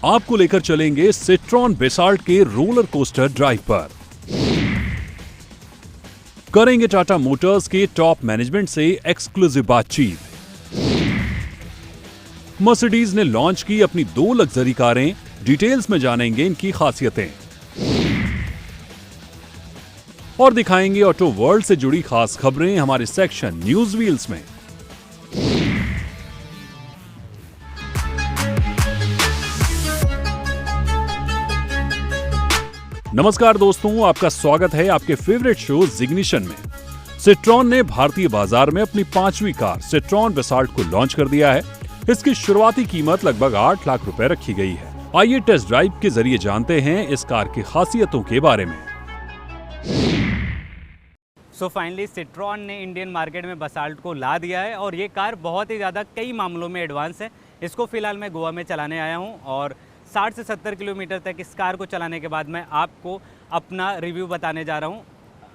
आपको लेकर चलेंगे सिट्रॉन बेसाल्ट के रोलर कोस्टर ड्राइव पर। करेंगे टाटा मोटर्स के टॉप मैनेजमेंट से एक्सक्लूसिव बातचीत। मर्सिडीज ने लॉन्च की अपनी 2 लग्जरी कारें, डिटेल्स में जानेंगे इनकी खासियतें और दिखाएंगे ऑटो वर्ल्ड से जुड़ी खास खबरें हमारे सेक्शन न्यूज व्हील्स में। नमस्कार दोस्तों, आपका स्वागत है आपके फेवरेट शो जिग्निशन में। सिट्रॉन ने भारतीय बाजार में अपनी 5वीं कार सिट्रॉन बेसाल्ट को लॉन्च कर दिया है। इसकी शुरुआती कीमत लगभग 8 लाख रुपए रखी गई है। आइए टेस्ट ड्राइव के जरिए जानते हैं इस कार की खासियतों के बारे में। सो फाइनली सिट्रॉन ने इंडियन मार्केट में बेसाल्ट को ला दिया है और ये कार बहुत ही ज़्यादा कई मामलों में एडवांस है। इसको फिलहाल मैं गोवा में चलाने आया हूँ और 60 से 70 किलोमीटर तक इस कार को चलाने के बाद मैं आपको अपना रिव्यू बताने जा रहा हूँ।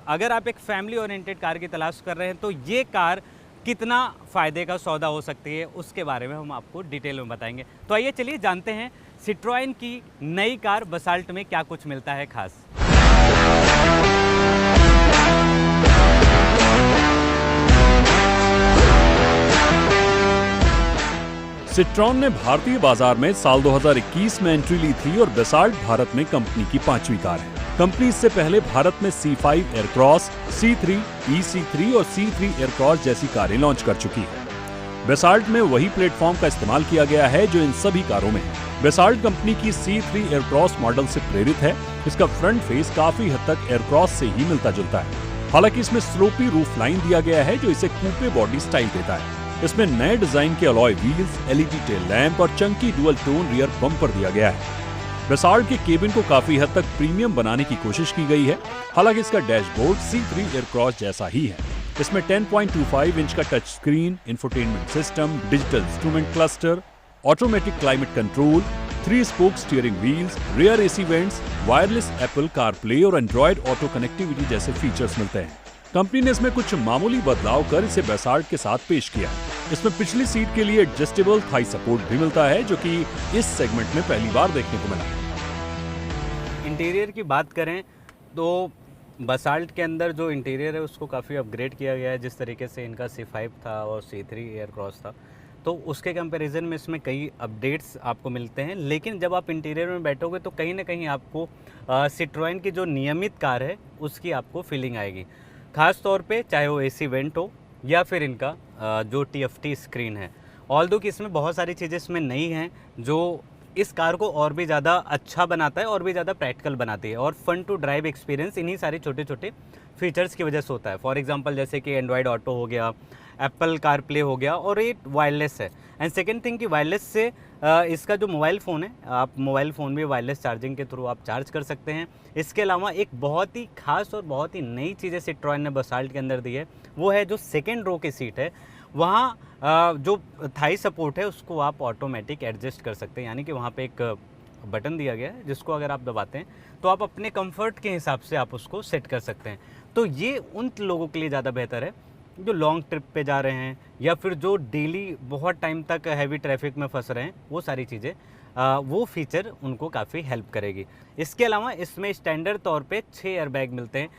अगर आप एक फैमिली ओरिएंटेड कार की तलाश कर रहे हैं तो ये कार कितना फ़ायदे का सौदा हो सकती है उसके बारे में हम आपको डिटेल में बताएंगे। तो आइए चलिए जानते हैं सिट्रॉन की नई कार बेसाल्ट में क्या कुछ मिलता है खास। सिट्रॉन ने भारतीय बाजार में साल 2021 में एंट्री ली थी और बेसाल्ट भारत में कंपनी की 5वीं कार है। कंपनी इससे पहले भारत में C5 एयरक्रॉस, C3, EC3 और C3 एयरक्रॉस जैसी कारें लॉन्च कर चुकी है। बेसाल्ट में वही प्लेटफॉर्म का इस्तेमाल किया गया है जो इन सभी कारों में है। बेसाल्ट कंपनी की C3 एयरक्रॉस मॉडल से प्रेरित है। इसका फ्रंट फेस काफी हद तक एयरक्रॉस से ही मिलता जुलता है। हालांकि इसमें स्लोपी रूफ लाइन दिया गया है जो इसे कूपे बॉडी स्टाइल देता है। इसमें नए डिजाइन के alloy wheels, LED tail lamp और chunky dual tone rear bumper दिया गया है। बेसाल्ट के केबिन को काफी हद तक प्रीमियम बनाने की कोशिश की गई है। हालांकि इसका डैशबोर्ड C3 एयरक्रॉस जैसा ही है। इसमें 10.25 इंच का touch screen, infotainment system, digital instrument cluster, automatic climate control, 3 spoke steering wheels, rear AC vents, wireless Apple CarPlay और एंड्रॉयड ऑटो कनेक्टिविटी जैसे फीचर्स मिलते हैं। कंपनी ने इसमें कुछ मामूली बदलाव कर इसे बेसाल्ट के साथ पेश किया। इसमें पिछली सीट के लिए एडजस्टेबल थाई सपोर्ट भी मिलता है जो कि इस सेगमेंट में पहली बार देखने को मिला। इंटीरियर की बात करें तो बेसाल्ट के अंदर जो इंटीरियर है उसको काफ़ी अपग्रेड किया गया है। जिस तरीके से इनका C5 था और C3 एयरक्रॉस था तो उसके कंपैरिजन में इसमें कई अपडेट्स आपको मिलते हैं। लेकिन जब आप इंटीरियर में बैठोगे तो कहीं ना कहीं आपको सिट्रॉन की जो नियमित कार है उसकी आपको फीलिंग आएगी। ख़ास तौर पे चाहे वो AC वेंट हो या फिर इनका जो TFT स्क्रीन है। ऑल्दो कि इसमें बहुत सारी चीज़ें इसमें नई हैं जो इस कार को और भी ज़्यादा अच्छा बनाता है और भी ज़्यादा प्रैक्टिकल बनाती है और फन टू ड्राइव एक्सपीरियंस इन्हीं सारे छोटे छोटे फीचर्स की वजह से होता है। फॉर एग्जांपल जैसे कि एंड्रॉयड ऑटो हो गया, एप्पल कारप्ले हो गया और ये वायरलेस है। एंड सेकेंड थिंग कि वायरलेस से इसका जो मोबाइल फ़ोन है, आप मोबाइल फ़ोन भी वायरलेस चार्जिंग के थ्रू आप चार्ज कर सकते हैं। इसके अलावा एक बहुत ही खास और बहुत ही नई चीज़ें सिट्रॉन ने बेसाल्ट के अंदर दी है, वो है जो सेकेंड रो की सीट है वहाँ जो थाई सपोर्ट है उसको आप ऑटोमेटिक एडजस्ट कर सकते हैं। यानी कि वहाँ पे एक बटन दिया गया है जिसको अगर आप दबाते हैं तो आप अपने कंफर्ट के हिसाब से आप उसको सेट कर सकते हैं। तो ये उन लोगों के लिए ज़्यादा बेहतर है जो लॉन्ग ट्रिप पे जा रहे हैं या फिर जो डेली बहुत टाइम तक हैवी ट्रैफिक में फंस रहे हैं। वो सारी चीज़ें वो फीचर उनको काफ़ी हेल्प करेगी। इसके अलावा इसमें स्टैंडर्ड तौर पे 6 एयरबैग मिलते हैं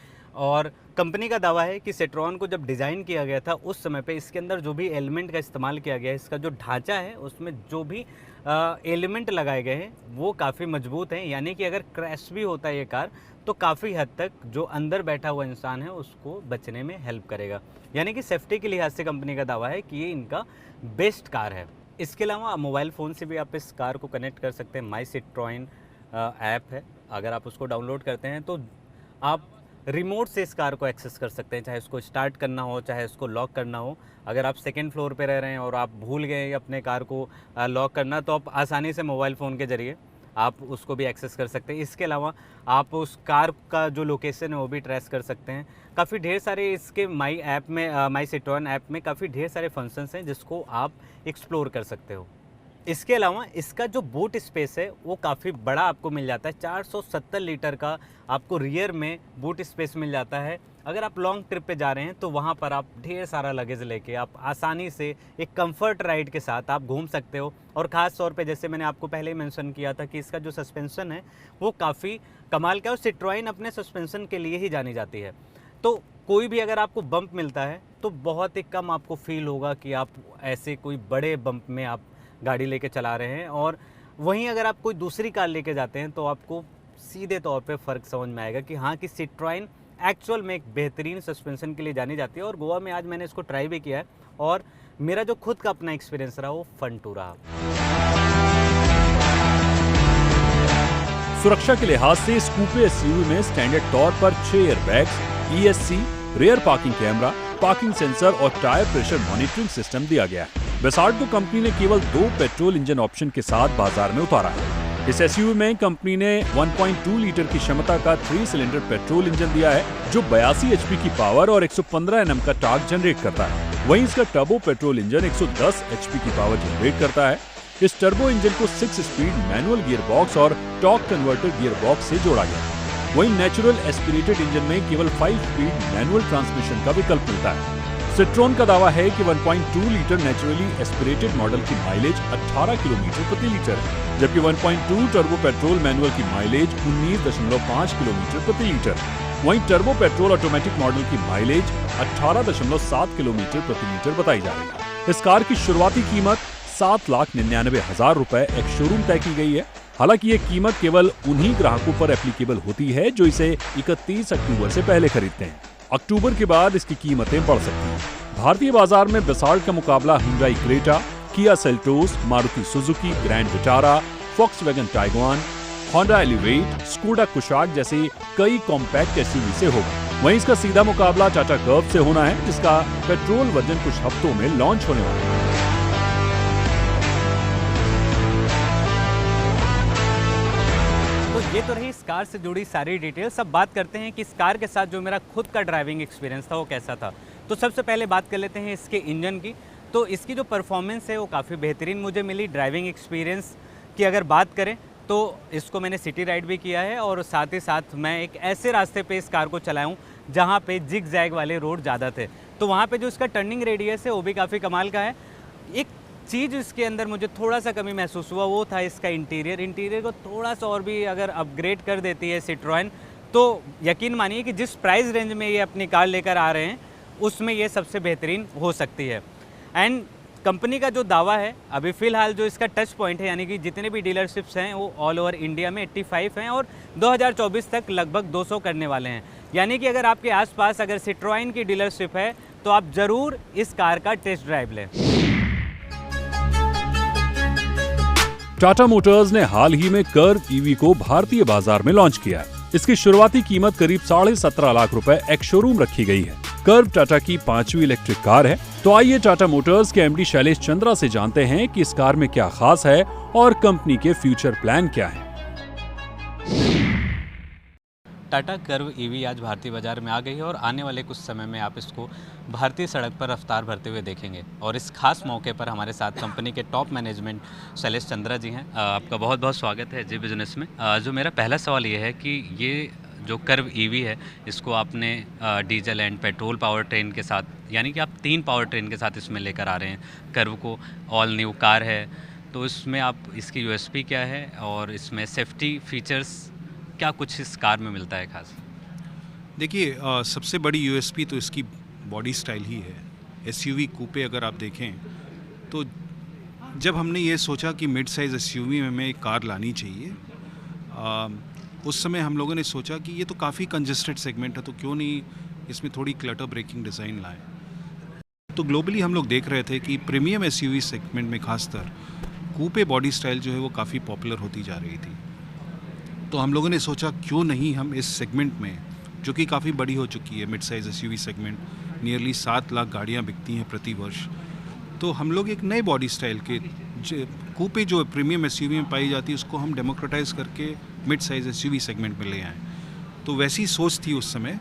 और कंपनी का दावा है कि सिट्रॉन को जब डिज़ाइन किया गया था उस समय पे इसके अंदर जो भी एलिमेंट का इस्तेमाल किया गया है, इसका जो ढांचा है उसमें जो भी एलिमेंट लगाए गए हैं वो काफ़ी मजबूत हैं। यानी कि अगर क्रैश भी होता है ये कार तो काफ़ी हद तक जो अंदर बैठा हुआ इंसान है उसको बचने में हेल्प करेगा। यानी कि सेफ्टी के लिहाज से कंपनी का दावा है कि ये इनका बेस्ट कार है। इसके अलावा मोबाइल फ़ोन से भी आप इस कार को कनेक्ट कर सकते हैं। माई सिट्रॉन ऐप है, अगर आप उसको डाउनलोड करते हैं तो आप रिमोट से इस कार को एक्सेस कर सकते हैं, चाहे इसको स्टार्ट करना हो चाहे इसको लॉक करना हो। अगर आप सेकंड फ्लोर पे रह रहे हैं और आप भूल गए अपने कार को लॉक करना तो आप आसानी से मोबाइल फ़ोन के ज़रिए आप उसको भी एक्सेस कर सकते हैं। इसके अलावा आप उस कार का जो लोकेशन है वो भी ट्रेस कर सकते हैं। काफ़ी ढेर सारे इसके माई ऐप में माई सिट्रॉन ऐप में काफ़ी ढेर सारे फंक्शंस हैं जिसको आप एक्सप्लोर कर सकते हो। इसके अलावा इसका जो बूट स्पेस है वो काफ़ी बड़ा आपको मिल जाता है। 470 लीटर का आपको रियर में बूट स्पेस मिल जाता है अगर आप लॉन्ग ट्रिप पे जा रहे हैं तो वहाँ पर आप ढेर सारा लगेज लेके आप आसानी से एक कंफर्ट राइड के साथ आप घूम सकते हो। और ख़ास तौर पे जैसे मैंने आपको पहले ही मेंशन किया था कि इसका जो सस्पेंशन है वो काफ़ी कमाल का है, और सिट्रोइन अपने सस्पेंशन के लिए ही जानी जाती है। तो कोई भी अगर आपको बम्प मिलता है तो बहुत ही कम आपको फील होगा कि आप ऐसे कोई बड़े बम्प में आप गाड़ी लेके चला रहे हैं। और वहीं अगर आप कोई दूसरी कार लेके जाते हैं तो आपको सीधे तौर पे फ़र्क समझ में आएगा कि हाँ, कि सिट्रोइन एक्चुअल में एक बेहतरीन सस्पेंशन के लिए जानी जाती है। और गोवा में आज मैंने इसको ट्राई भी किया है और मेरा जो खुद का अपना एक्सपीरियंस रहा वो फन टू रहा। सुरक्षा के लिहाज से इस कूपे एसयूवी में स्टैंडर्ड तौर पर 6 airbags, ESC, rear parking camera, parking sensor और टायर प्रेशर मॉनिटरिंग सिस्टम दिया गया है। बेसाल्ट को कंपनी ने केवल 2 पेट्रोल इंजन ऑप्शन के साथ बाजार में उतारा है। इस एसयूवी में कंपनी ने 1.2 लीटर की क्षमता का 3 सिलेंडर पेट्रोल इंजन दिया है जो 82 HP की पावर और 115 Nm का टॉर्क जनरेट करता है। वहीं इसका टर्बो पेट्रोल इंजन 110 HP की पावर जनरेट करता है। इस टर्बो इंजन को 6 स्पीड मैनुअल गियर बॉक्स और टॉर्क कन्वर्टर गियर बॉक्स से जोड़ा गया है। वहीं नेचुरल एस्पिरेटेड इंजन में केवल 5 स्पीड मैनुअल ट्रांसमिशन का विकल्प मिलता है। सिट्रोन का दावा है कि 1.2 लीटर नेचुरली एस्पिरेटेड मॉडल की माइलेज 18 किलोमीटर प्रति लीटर है, जबकि 1.2 टर्बो पेट्रोल मैनुअल की माइलेज 19.5 किलोमीटर प्रति लीटर है। वहीं टर्बो पेट्रोल ऑटोमेटिक मॉडल की माइलेज 18.7 किलोमीटर प्रति लीटर बताई जा रही है। इस कार की शुरुआती कीमत 7,99,000 रुपए एक शोरूम तय की गई है। हालांकि ये कीमत केवल उन्हीं ग्राहकों पर एप्लीकेबल होती है जो इसे 31 अक्टूबर से पहले खरीदते हैं। अक्टूबर के बाद इसकी कीमतें बढ़ सकती हैं। भारतीय बाजार में बेसाल्ट का मुकाबला Hyundai Creta, Kia Seltos, Maruti Suzuki grand Vitara, Volkswagen टाइगवान, Honda elevate, Skoda Kushaq जैसे कई कॉम्पैक्ट एसयूवी से होगा। वहीं इसका सीधा मुकाबला टाटा कर्व से होना है, जिसका पेट्रोल वर्जन कुछ हफ्तों में लॉन्च होने वाला है। ये तो रही इस कार से जुड़ी सारी डिटेल्स। अब बात करते हैं कि इस कार के साथ जो मेरा खुद का ड्राइविंग एक्सपीरियंस था वो कैसा था। तो सबसे पहले बात कर लेते हैं इसके इंजन की। तो इसकी जो परफॉर्मेंस है वो काफ़ी बेहतरीन मुझे मिली। ड्राइविंग एक्सपीरियंस की अगर बात करें तो इसको मैंने सिटी राइड भी किया है और साथ ही साथ मैं एक ऐसे रास्ते पे इस कार को चलाया हूँ जहाँ पे जिग जैग वाले रोड ज़्यादा थे, तो वहाँ पे जो इसका टर्निंग रेडियस है वो भी काफ़ी कमाल का है। एक चीज़ इसके अंदर मुझे थोड़ा सा कमी महसूस हुआ वो था इसका इंटीरियर को थोड़ा सा और भी अगर अपग्रेड कर देती है सिट्रोइन तो यकीन मानिए कि जिस प्राइस रेंज में ये अपनी कार लेकर आ रहे हैं उसमें ये सबसे बेहतरीन हो सकती है। एंड कंपनी का जो दावा है अभी फ़िलहाल जो इसका टच पॉइंट है यानी कि जितने भी डीलरशिप्स हैं वो ऑल ओवर इंडिया में 85 हैं और 2024 तक लगभग 200 करने वाले हैं। यानी कि अगर आपके आसपास अगर सिट्रोइन की डीलरशिप है तो आप ज़रूर इस कार का टेस्ट ड्राइव लें। टाटा मोटर्स ने हाल ही में कर्व ईवी को भारतीय बाजार में लॉन्च किया है। इसकी शुरुआती कीमत करीब 17.5 लाख रुपए एक शोरूम रखी गई है। कर्व टाटा की 5वीं इलेक्ट्रिक कार है। तो आइए टाटा मोटर्स के एमडी शैलेश चंद्रा से जानते हैं कि इस कार में क्या खास है और कंपनी के फ्यूचर प्लान क्या हैं। टाटा कर्व ईवी आज भारतीय बाजार में आ गई है और आने वाले कुछ समय में आप इसको भारतीय सड़क पर रफ्तार भरते हुए देखेंगे। और इस खास मौके पर हमारे साथ कंपनी के टॉप मैनेजमेंट शैलेश चंद्रा जी हैं। आपका बहुत बहुत स्वागत है जी बिजनेस में। जो मेरा पहला सवाल ये है कि ये जो कर्व ईवी है इसको आपने diesel and petrol power train के साथ यानी कि आप 3 पावर ट्रेन के साथ इसमें लेकर आ रहे हैं। कर्व को ऑल न्यू कार है तो इसमें आप इसकी यूएसपी क्या है और इसमें सेफ्टी फीचर्स क्या कुछ इस कार में मिलता है खास? देखिए सबसे बड़ी यूएसपी तो इसकी बॉडी स्टाइल ही है। एसयूवी कूपे अगर आप देखें तो जब हमने ये सोचा कि मिड साइज़ एसयूवी में हमें एक कार लानी चाहिए उस समय हम लोगों ने सोचा कि ये तो काफ़ी कंजेस्टेड सेगमेंट है तो क्यों नहीं इसमें थोड़ी क्लटर ब्रेकिंग डिज़ाइन लाएं। तो ग्लोबली हम लोग देख रहे थे कि प्रीमियम एसयूवी सेगमेंट में खासकर कूपे बॉडी स्टाइल जो है वो काफ़ी पॉपुलर होती जा रही थी। तो हम लोगों ने सोचा क्यों नहीं हम इस सेगमेंट में जो कि काफ़ी बड़ी हो चुकी है, mid size SUV segment, nearly 7 lakh गाड़ियाँ बिकती हैं प्रति वर्ष, तो हम लोग एक नए बॉडी स्टाइल के कूपे जो प्रीमियम एसयूवी में पाई जाती है उसको हम डेमोक्रेटाइज़ करके मिड साइज़ एसयूवी सेगमेंट में ले आए। तो वैसी सोच थी उस समय।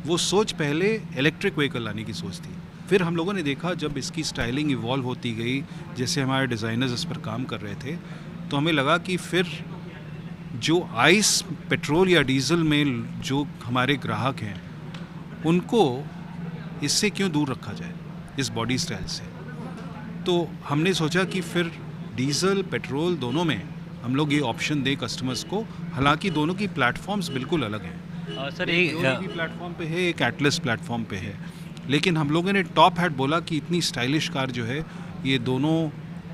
वो सोच पहले इलेक्ट्रिक व्हीकल लाने की सोच थी। फिर हम लोगों ने देखा जब इसकी स्टाइलिंग इवॉल्व होती गई, जैसे हमारे डिज़ाइनर्स इस पर काम कर रहे थे, तो हमें लगा कि फिर जो आइस पेट्रोल या डीजल में जो हमारे ग्राहक हैं उनको इससे क्यों दूर रखा जाए, इस बॉडी स्टाइल से। तो हमने सोचा कि फिर डीजल पेट्रोल दोनों में हम लोग ये ऑप्शन दें कस्टमर्स को। हालांकि दोनों की प्लेटफॉर्म्स बिल्कुल अलग हैं। सर एक EV प्लेटफॉर्म पे है, एक एटलस प्लेटफॉर्म पे है, लेकिन हम लोगों ने टॉप हैट बोला कि इतनी स्टाइलिश कार जो है ये दोनों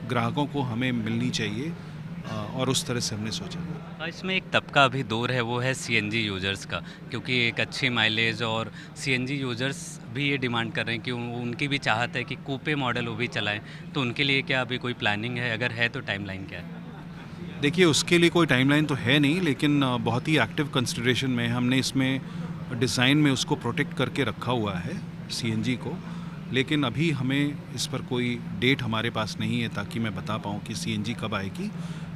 ग्राहकों को हमें मिलनी चाहिए, और उस तरह से हमने सोचा। इसमें एक तबका अभी दूर है, वो है सीएनजी यूज़र्स का, क्योंकि एक अच्छी माइलेज और सीएनजी यूज़र्स भी ये डिमांड कर रहे हैं कि उनकी भी चाहत है कि कूपे मॉडल वो भी चलाएं। तो उनके लिए क्या अभी कोई प्लानिंग है? अगर है तो टाइमलाइन क्या है? देखिए, उसके लिए कोई टाइमलाइन तो है नहीं, लेकिन बहुत ही एक्टिव कंसिडरेशन में हमने इसमें डिज़ाइन में उसको प्रोटेक्ट करके रखा हुआ है सीएनजी को। लेकिन अभी हमें इस पर कोई डेट हमारे पास नहीं है ताकि मैं बता पाऊँ कि सीएनजी कब आएगी।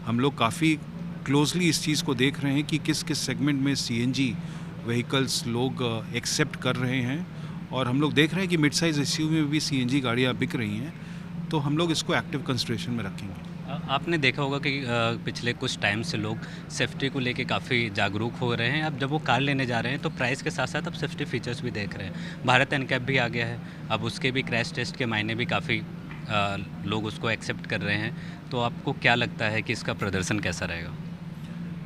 हम लोग काफ़ी क्लोजली इस चीज़ को देख रहे हैं कि किस किस सेगमेंट में सीएनजी व्हीकल्स लोग एक्सेप्ट कर रहे हैं, और हम लोग देख रहे हैं कि मिड साइज़ एसयूवी में भी सीएनजी गाड़ियाँ बिक रही हैं। तो हम लोग इसको एक्टिव कंसिडरेशन में रखेंगे। आपने देखा होगा कि पिछले कुछ टाइम से लोग सेफ्टी को लेके काफ़ी जागरूक हो रहे हैं। अब जब वो कार लेने जा रहे हैं तो प्राइस के साथ साथ अब सेफ्टी फीचर्स भी देख रहे हैं। भारत एनकैप भी आ गया है, अब उसके भी क्रैश टेस्ट के मायने भी काफ़ी लोग उसको एक्सेप्ट कर रहे हैं। तो आपको क्या लगता है कि इसका प्रदर्शन कैसा रहेगा?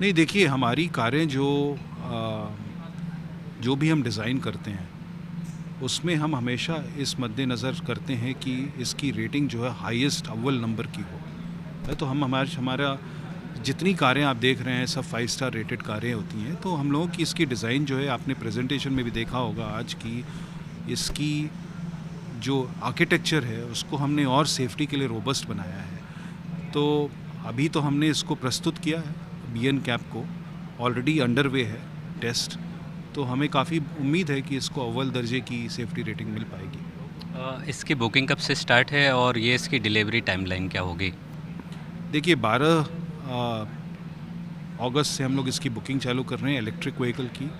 नहीं, देखिए, हमारी कारें जो भी हम डिज़ाइन करते हैं उसमें हम हमेशा इस मद्देनज़र करते हैं कि इसकी रेटिंग जो है हाईएस्ट अव्वल नंबर की हो। तो हमारा जितनी कारें आप देख रहे हैं सब 5 स्टार रेटेड कारें होती हैं। तो हम लोगों की इसकी डिज़ाइन जो है, आपने प्रेजेंटेशन में भी देखा होगा आज की, इसकी जो आर्किटेक्चर है उसको हमने और सेफ्टी के लिए रोबस्ट बनाया है। तो अभी तो हमने इसको प्रस्तुत किया है BNCAP को, ऑलरेडी अंडरवे है टेस्ट। तो हमें काफ़ी उम्मीद है कि इसको अव्वल दर्जे की सेफ्टी रेटिंग मिल पाएगी। इसकी बुकिंग कब से स्टार्ट है और ये इसकी डिलीवरी टाइमलाइन क्या होगी? देखिए, 12 अगस्त से हम लोग इसकी बुकिंग चालू कर रहे हैं इलेक्ट्रिक व्हीकल की।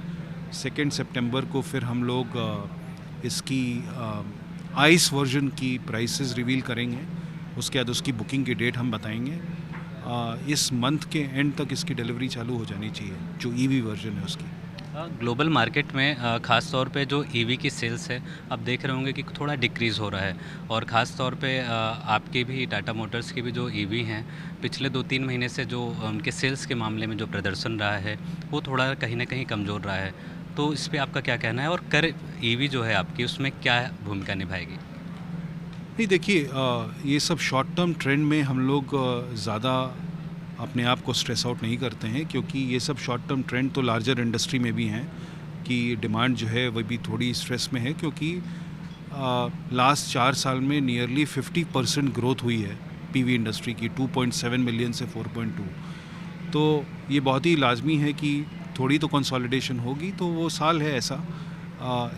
2 सितंबर को फिर हम लोग इसकी आइस वर्जन की प्राइसेस रिवील करेंगे। उसके बाद उसकी बुकिंग की डेट हम बताएंगे। इस मंथ के एंड तक इसकी डिलीवरी चालू हो जानी चाहिए, जो EV वर्जन है उसकी। ग्लोबल मार्केट में ख़ास तौर पे जो EV की सेल्स है, आप देख रहे होंगे कि थोड़ा डिक्रीज़ हो रहा है। और ख़ास तौर पे आपके भी टाटा मोटर्स की भी जो EV हैं, पिछले 2-3 महीने से जो उनके सेल्स के मामले में जो प्रदर्शन रहा है वो थोड़ा कहीं ना कहीं कमज़ोर रहा है। तो इस पे आपका क्या कहना है, और कर EV जो है आपकी उसमें क्या भूमिका निभाएगी? नहीं, देखिए, ये सब शॉर्ट टर्म ट्रेंड में हम लोग ज़्यादा अपने आप को स्ट्रेस आउट नहीं करते हैं, क्योंकि ये सब शॉर्ट टर्म ट्रेंड तो लार्जर इंडस्ट्री में भी हैं कि डिमांड जो है वह भी थोड़ी स्ट्रेस में है, क्योंकि लास्ट 4 साल में नियरली 50% ग्रोथ हुई है PV इंडस्ट्री की, 2.7 मिलियन से 4.2। तो ये बहुत ही लाजमी है कि थोड़ी तो कंसोलिडेशन होगी, तो वो साल है ऐसा।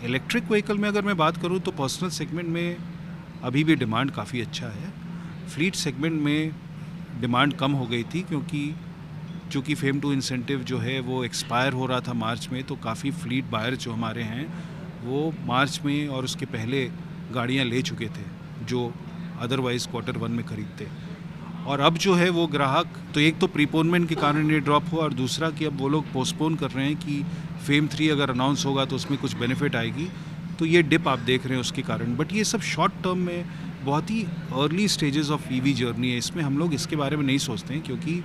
इलेक्ट्रिक व्हीकल में अगर मैं बात करूँ तो पर्सनल सेगमेंट में अभी भी डिमांड काफ़ी अच्छा है। फ्लीट सेगमेंट में डिमांड कम हो गई थी, क्योंकि चूँकि फेम टू इंसेंटिव जो है वो एक्सपायर हो रहा था मार्च में। तो काफ़ी फ्लीट बायर जो हमारे हैं वो मार्च में और उसके पहले गाड़ियां ले चुके थे, जो अदरवाइज़ Q1 में खरीदते। और अब जो है वो ग्राहक, तो एक तो प्रीपोनमेंट के कारण ये ड्रॉप हुआ, और दूसरा कि अब वो लोग पोस्टपोन कर रहे हैं कि फेम 3 अगर अनाउंस होगा तो उसमें कुछ बेनिफिट आएगी। तो ये डिप आप देख रहे हैं उसके कारण। बट ये सब शॉर्ट टर्म में बहुत ही early stages of EV journey है, इसमें हम लोग इसके बारे में नहीं सोचते हैं, क्योंकि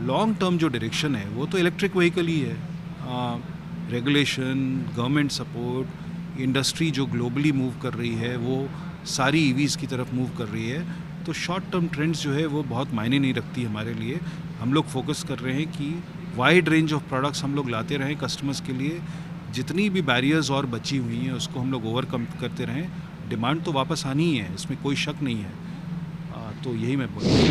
लॉन्ग टर्म जो डायरेक्शन है वो तो इलेक्ट्रिक व्हीकल ही है। रेगुलेशन, गवर्नमेंट सपोर्ट, इंडस्ट्री जो ग्लोबली मूव कर रही है वो सारी EVs की तरफ मूव कर रही है। तो शॉर्ट टर्म ट्रेंड्स जो है वो बहुत मायने नहीं रखती हमारे लिए। हम लोग फोकस कर रहे हैं कि वाइड रेंज ऑफ प्रोडक्ट्स हम लोग लाते रहें कस्टमर्स के लिए। जितनी भी बैरियर्स और बची हुई हैं उसको हम लोग ओवरकम करते रहें। डिमांड तो वापस आनी ही है, इसमें कोई शक नहीं है। तो यही मैं बोल रहा हूँ।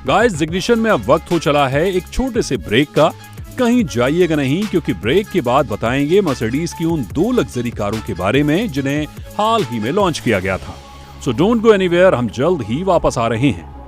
गाइस, जिग्निशन में अब वक्त हो चला है एक छोटे से ब्रेक का। कहीं जाइएगा नहीं, क्योंकि ब्रेक के बाद बताएंगे मर्सिडीज की उन 2 लग्जरी कारों के बारे में जिन्हें हाल ही में लॉन्च किया गया था। सो डोंट गो एनीवेयर, हम जल्द ही वापस आ रहे हैं।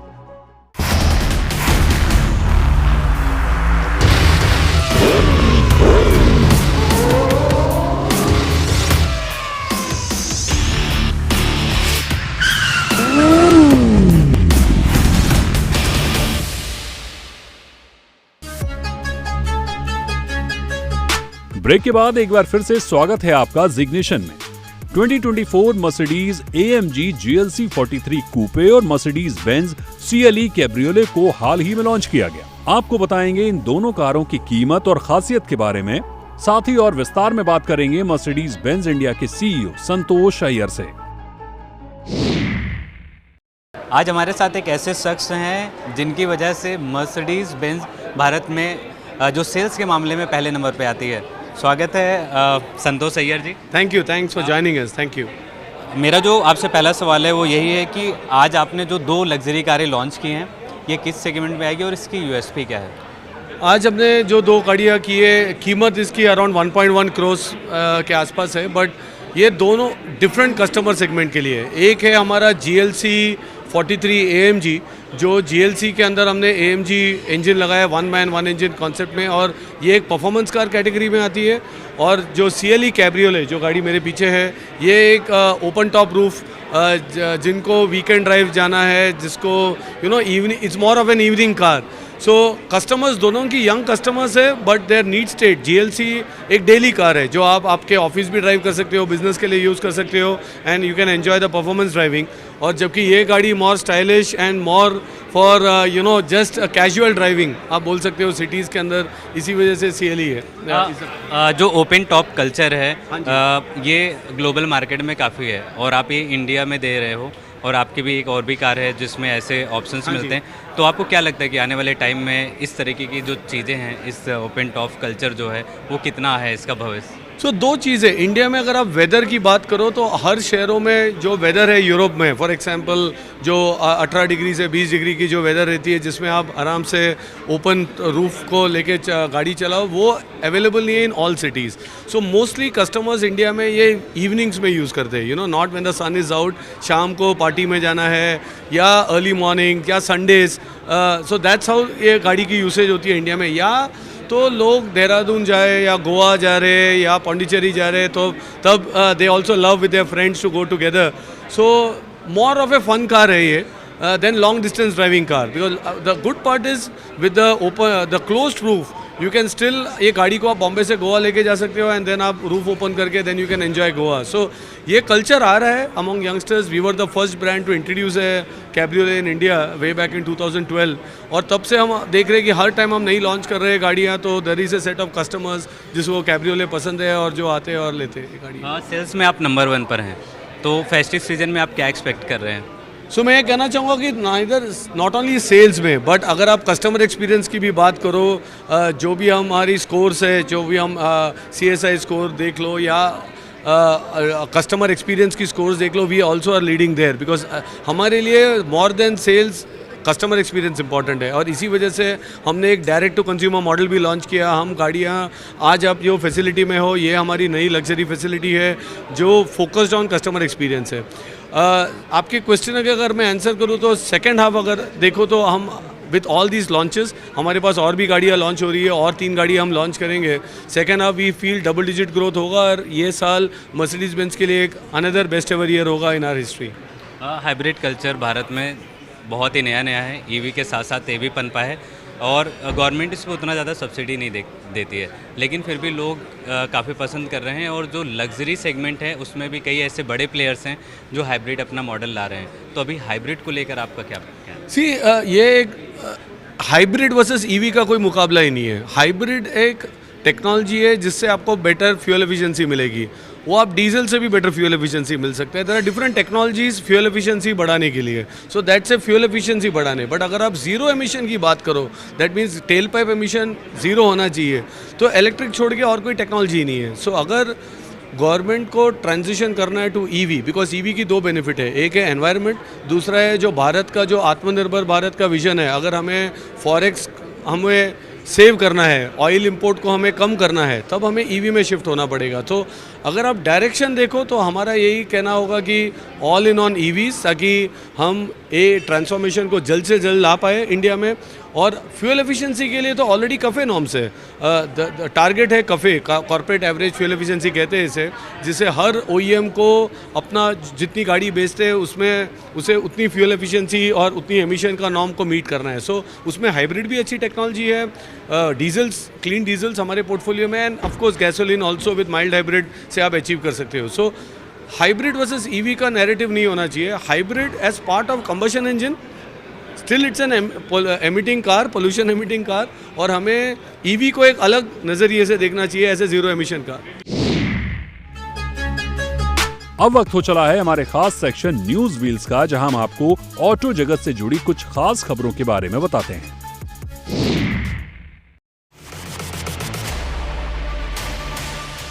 ब्रेक के बाद एक बार फिर से स्वागत है आपका जिग्निशन में। 2024 मर्सिडीज AMG GLC 43 कूपे और मर्सिडीज बेंज CLE कैब्रियोले को हाल ही में लॉन्च किया गया। आपको बताएंगे इन दोनों कारों की कीमत और खासियत के बारे में, साथ ही और विस्तार में बात करेंगे मर्सिडीज बेंज इंडिया के CEO संतोष अय्यर से। आज हमारे साथ एक ऐसे शख्स हैं जिनकी वजह से मर्सिडीज बेंज भारत में जो सेल्स के मामले में पहले नंबर पे आती है। स्वागत है Santosh Iyer ji. Thanks for joining us. Thank you. मेरा जो आपसे पहला सवाल है वो यही है कि आज आपने जो 2 लग्जरी कारें लॉन्च की हैं, ये किस सेगमेंट में आएगी और इसकी USP क्या है? आज हमने जो 2 गाड़ियाँ की है, कीमत इसकी अराउंड 1.1 करोड़ के आसपास है, बट ये दोनों डिफरेंट कस्टमर सेगमेंट के लिए। एक है हमारा GLC 43 AMG, जो GLC के अंदर हमने AMG इंजन लगाया 1 मैन 1 इंजन कॉन्सेप्ट में, और ये एक परफॉर्मेंस कार कैटेगरी में आती है। और जो CLE कैब्रियोले जो गाड़ी मेरे पीछे है, ये एक ओपन टॉप रूफ, जिनको वीकेंड ड्राइव जाना है, जिसको evening, it's more of an evening car. So customers दोनों की यंग कस्टमर्स है, but their need state. GLC एक डेली कार है जो आप आपके ऑफिस भी ड्राइव कर सकते हो, बिजनेस के लिए यूज़ कर सकते हो, and you can enjoy the performance driving. और जबकि ये गाड़ी मोर stylish and more for just casual driving आप बोल सकते हो सिटीज़ के अंदर, इसी वजह से CLE है। जो ओपन टॉप कल्चर है ये ग्लोबल मार्केट में काफ़ी है, और आप ये इंडिया में दे रहे हो, और आपकी भी एक और भी कार है जिसमें ऐसे ऑप्शंस मिलते हैं। तो आपको क्या लगता है कि आने वाले टाइम में इस तरीके की जो चीज़ें हैं, इस ओपन टॉप कल्चर जो है, वो कितना है इसका भविष्य? सो 2 चीज़ें। इंडिया में अगर आप वेदर की बात करो तो हर शहरों में जो वेदर है, यूरोप में फॉर एग्जांपल जो 18 डिग्री से 20 डिग्री की जो वेदर रहती है, जिसमें आप आराम से ओपन रूफ को लेके गाड़ी चलाओ, वो अवेलेबल नहीं है in all cities. So mostly customers India में ये इवनिंग्स में यूज़ करते हैं, not when the sun is out. शाम को पार्टी में जाना है या अर्ली मॉर्निंग या संडेज, सो दैट्स हाउ ये गाड़ी की यूसेज होती है इंडिया में। या तो लोग देहरादून जाए या गोवा जा रहे या पौंडीचेरी जा रहे, तो तब they also love with their friends to go together. So more of a fun car है ये then long distance driving car, because the good part is with the closed roof you can still, ये गाड़ी को आप बॉम्बे से गोवा लेके जा सकते हो, एंड देन आप रूफ ओपन करके then you can enjoy Goa. So ये कल्चर आ रहा है among youngsters. We were the first brand to introduce a cabriolet in India way back in 2012, और तब से हम देख रहे हैं कि हर टाइम हम नई लॉन्च कर रहे हैं गाड़ियाँ, तो there is a set of customers जिसको कैब्रियोले पसंद है और जो आते हैं और लेते हैं गाड़ी। सेल्स में आप नंबर 1 पर हैं, तो फेस्टिव सीजन में आप क्या एक्सपेक्ट कर रहे हैं? सो मैं ये कहना चाहूँगा कि नॉट ओनली सेल्स में, बट अगर आप कस्टमर एक्सपीरियंस की भी बात करो, जो भी हमारी स्कोर्स है, जो भी हम CSI स्कोर देख लो या कस्टमर एक्सपीरियंस की स्कोर्स देख लो, we also are leading there, because हमारे लिए more than sales customer experience important है। और इसी वजह से हमने एक डायरेक्ट टू कंज्यूमर मॉडल भी लॉन्च किया। हम गाड़ियाँ आज आप जो फैसिलिटी में हो, ये हमारी नई लग्जरी फैसिलिटी है जो फोकस्ड ऑन कस्टमर एक्सपीरियंस है। आपके क्वेश्चन का अगर मैं आंसर करूँ तो सेकेंड हाफ अगर देखो तो हम विथ ऑल दीज लॉन्चेस, हमारे पास और भी गाड़ियाँ लॉन्च हो रही है, और 3 गाड़ियाँ हम लॉन्च करेंगे। Second half we feel double digit growth होगा, और ये साल मर्सिडीज बेंज के लिए एक अनदर बेस्ट एवर ईयर होगा in our history. Hybrid culture Bharat में बहुत ही नया है, EV के साथ साथ ये भी पनपा है, और गवर्नमेंट इस पर उतना ज़्यादा सब्सिडी नहीं देती है, लेकिन फिर भी लोग काफ़ी पसंद कर रहे हैं। और जो लग्जरी सेगमेंट है उसमें भी कई ऐसे बड़े प्लेयर्स हैं जो हाइब्रिड अपना मॉडल ला रहे हैं। तो अभी हाइब्रिड को लेकर आपका क्या है? सी ये एक हाइब्रिड वर्सेस EV का कोई मुकाबला ही नहीं है। हाइब्रिड एक टेक्नोलॉजी है जिससे आपको बेटर फ्यूल एफिशिएंसी मिलेगी, वो आप डीजल से भी बेटर फ्यूल एफिशिएंसी मिल सकता है। There are different technologies fuel efficiency बढ़ाने के लिए, so that's a fuel efficiency बढ़ाने। बट अगर आप जीरो एमिशन की बात करो, that means tail pipe emission zero होना चाहिए, तो इलेक्ट्रिक छोड़ के और कोई टेक्नोलॉजी नहीं है। सो अगर गवर्नमेंट को ट्रांजिशन करना है टू EV, बिकॉज EV की 2 बेनिफिट है, एक है एनवायरनमेंट, दूसरा है जो भारत का जो आत्मनिर्भर भारत का विजन है। अगर हमें फॉरेक्स हमें सेव करना है, ऑयल इंपोर्ट को हमें कम करना है, तब हमें EV में शिफ्ट होना पड़ेगा। तो अगर आप डायरेक्शन देखो तो हमारा यही कहना होगा कि ऑल इन ऑन EVs, ताकि हम ये ट्रांसफॉर्मेशन को जल्द से जल्द ला पाए इंडिया में। और फ्यूल एफिशिएंसी के लिए तो ऑलरेडी कफ़े नॉर्म्स है, टारगेट है cafe corporate average fuel efficiency कहते हैं इसे, जिसे हर OEM को अपना जितनी गाड़ी बेचते हैं उसमें उसे उतनी फ्यूल एफिशिएंसी और उतनी एमिशन का नॉर्म को मीट करना है। सो उसमें हाइब्रिड भी अच्छी टेक्नोलॉजी है, डीजल्स क्लीन डीजल्स हमारे पोर्टफोलियो में, and of course gasoline also with mild hybrid से आप अचीव कर सकते हो। सो हाइब्रिड वर्सेस EV का नैरेटिव नहीं होना चाहिए। Hybrid as part of combustion engine still it's an emitting car, pollution emitting car, और हमें EV को एक अलग नज़रिए से देखना चाहिए as a zero emission car. अब वक्त हो चला है हमारे खास सेक्शन न्यूज व्हील्स का, जहां हम आपको ऑटो जगत से जुड़ी कुछ खास खबरों के बारे में बताते हैं।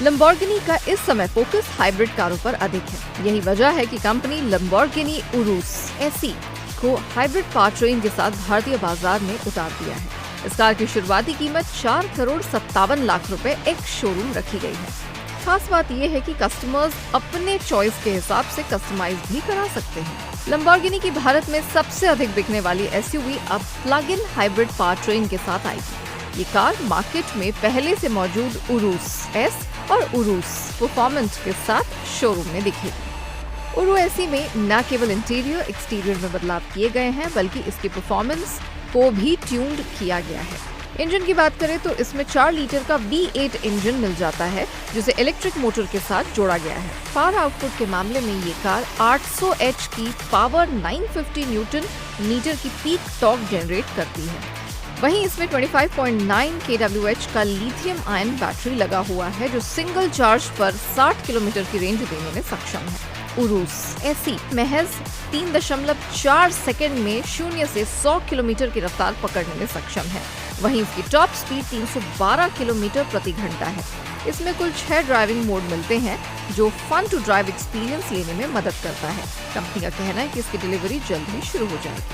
लंबोर्गिनी का इस समय फोकस हाइब्रिड कारों पर अधिक है। यही वजह है कि कंपनी लंबोर्गिनी उरूस SE को हाइब्रिड पावरट्रेन के साथ भारतीय बाजार में उतार दिया है। इस कार की शुरुआती कीमत 4,57,00,000 रुपए एक शोरूम रखी गई है। खास बात यह है कि कस्टमर्स अपने चॉइस के हिसाब से कस्टमाइज भी करा सकते हैं। लंबोर्गिनी की भारत में सबसे अधिक बिकने वाली SUV अब प्लग इन हाइब्रिड पावरट्रेन के साथ आएगी। ये कार मार्केट में पहले से मौजूद उरूस S और उरूस परफॉर्मेंस के साथ शोरूम में दिखेगी। उरू SE में न केवल इंटीरियर एक्सटीरियर में बदलाव किए गए हैं, बल्कि इसकी परफॉर्मेंस को भी ट्यून्ड किया गया है। इंजन की बात करें तो इसमें 4 लीटर का V8 इंजन मिल जाता है, जिसे इलेक्ट्रिक मोटर के साथ जोड़ा गया है। पावर आउटपुट के मामले में ये कार 800 H की पावर 950 न्यूटन मीटर की पीक टॉर्क जनरेट करती है। वहीं इसमें 25.9 kWh का लिथियम आयन बैटरी लगा हुआ है, जो सिंगल चार्ज पर 60 किलोमीटर की रेंज देने में सक्षम है। उरूस SE महज 3.4 सेकंड में 0 से 100 किलोमीटर की रफ्तार पकड़ने में सक्षम है। वहीं इसकी टॉप स्पीड 312 किलोमीटर प्रति घंटा है। इसमें कुल 6 ड्राइविंग मोड मिलते हैं, जो फन टू ड्राइव एक्सपीरियंस लेने में मदद करता है। कंपनी का कहना है कि इसकी डिलीवरी जल्द ही शुरू हो जाएगी।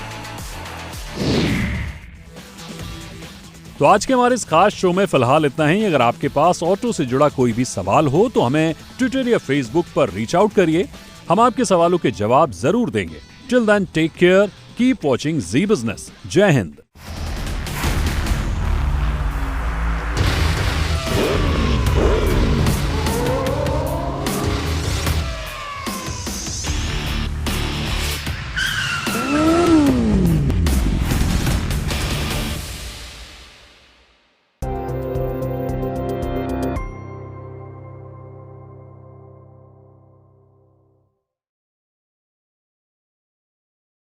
तो आज के हमारे इस खास शो में फिलहाल इतना ही। अगर आपके पास ऑटो से जुड़ा कोई भी सवाल हो तो हमें ट्विटर या फेसबुक पर रीच आउट करिए, हम आपके सवालों के जवाब जरूर देंगे। Till then take care, keep watching Zee Business. जय हिंद।